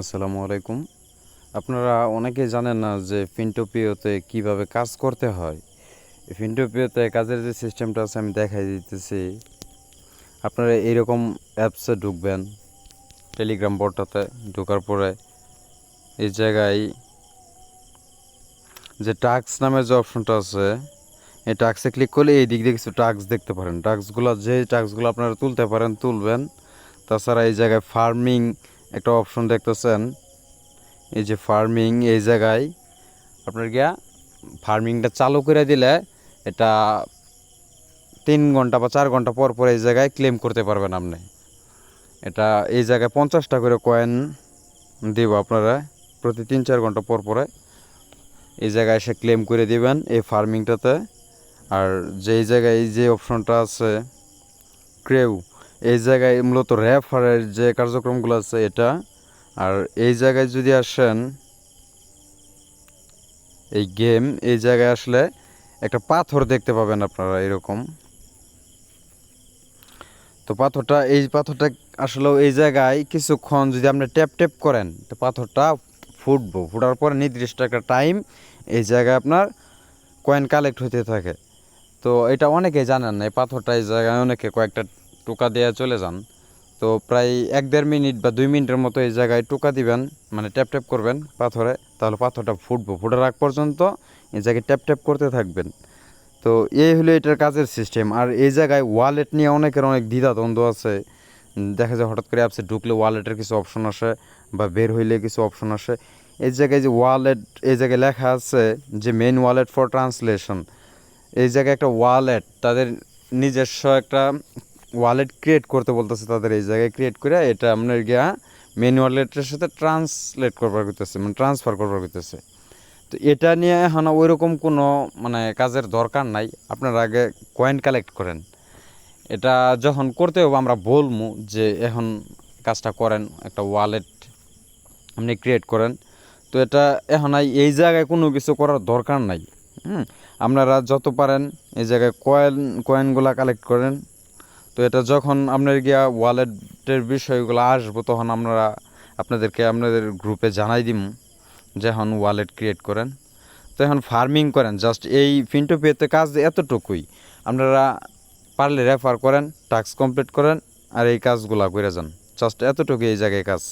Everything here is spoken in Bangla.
আসসালামু আলাইকুম। আপনারা অনেকেই জানেন না যে ফিনটোপিওতে কিভাবে কাজ করতে হয়। ফিনটোপিওতে কাজের যে সিস্টেমটা আছে আমি দেখাই দিতেছি। আপনারা এইরকম অ্যাপসে ঢুকবেন, টেলিগ্রাম বটটাতে ঢোকার পরে এই জায়গায় যে টাস্ক নামের যে অপশনটা আছে এই টাস্কে ক্লিক করলে এই দিক দিয়ে কিছু টাস্ক দেখতে পারেন। টাস্কগুলো আপনারা তুলতে পারেন তুলবেন। তাছাড়া এই জায়গায় ফার্মিং একটা অপশন দেখতেছেন, এই যে ফার্মিং এই জায়গায় আপনার গিয়া ফার্মিংটা চালু করে দিলে এটা 3 ঘন্টা বা 4 ঘন্টা পর পর এই জায়গায় ক্লেম করতে পারবেন আপনি। এটা এই জায়গায় 50টা করে কয়েন দিব আপনারা প্রতি 3-4 ঘন্টা পর পরে এই জায়গায় এসে ক্লেম করে দিবেন এই ফার্মিংটাতে। আর যেই জায়গায় এই যে অপশনটা আছে ক্রেউ, এই জায়গায় মূলত রেফারের যে কার্যক্রমগুলো আছে এটা। আর এই জায়গায় যদি আসেন এই গেম, এই জায়গায় আসলে একটা পাথর দেখতে পাবেন আপনারা এরকম। তো এই পাথরটা আসলে এই জায়গায় কিছুক্ষণ যদি আপনি ট্যাপ ট্যাপ করেন তো পাথরটা ফুটার পরে নির্দিষ্ট একটা টাইম এই জায়গায় আপনার কয়েন কালেক্ট হতে থাকে। তো এটা অনেকেই জানেন না, এই পাথরটা এই জায়গায় অনেকে কয়েকটা টোকা দিয়ে চলে যান। তো প্রায় 1-1.5 মিনিট বা 2 মিনিটের মতো এই জায়গায় টোকা দিবেন, মানে ট্যাপ ট্যাপ করবেন পাথরে, তাহলে পাথরটা ফুটার আগ পর্যন্ত এই জায়গায় ট্যাপ ট্যাপ করতে থাকবেন। তো এই হলো এটার কাজের সিস্টেম। আর এই জায়গায় ওয়ালেট নিয়ে অনেকের অনেক দ্বিধাদ্বন্দ্ব আছে। দেখা যায় হঠাৎ করে অ্যাপসে ঢুকলে ওয়ালেটের কিছু অপশন আসে বা বের হইলে কিছু অপশন আসে। এই জায়গায় যে ওয়ালেট, এই জায়গায় লেখা আছে যে মেন ওয়ালেট ফর ট্রান্সলেশন। এই জায়গায় একটা ওয়ালেট, তাদের নিজস্ব একটা ওয়ালেট ক্রিয়েট করতে বলতেছে তাদের। এই জায়গায় ক্রিয়েট করে এটা আপনার গিয়া মেন ওয়ালেটের সাথে ট্রান্সলেট করবার করতেছে, মানে ট্রান্সফার করবার করতেছে। তো এটা নিয়ে এখন ওইরকম কোনো মানে কাজের দরকার নাই। আপনারা আগে কয়েন কালেক্ট করেন। এটা যখন করতে হবে আমরা বলবো যে এখন কাজটা করেন, একটা ওয়ালেট আপনি ক্রিয়েট করেন। তো এটা এখন এই জায়গায় কোনো কিছু করার দরকার নাই। আপনারা যত পারেন এই জায়গায় কয়েনগুলা কালেক্ট করেন। তো এটা যখন আপনার গিয়া ওয়ালেটের বিষয়গুলো আসবো তখন আপনাদেরকে আপনাদের গ্রুপে জানাই দিম যে এখন ওয়ালেট ক্রিয়েট করেন। তো এখন ফার্মিং করেন, জাস্ট এই ফিনটোপিওতে কাজ এতটুকুই। আপনারা পারলে রেফার করেন, টাস্ক কমপ্লিট করেন আর এই কাজগুলা করে যান, জাস্ট এতটুকুই এই জায়গায় কাজ।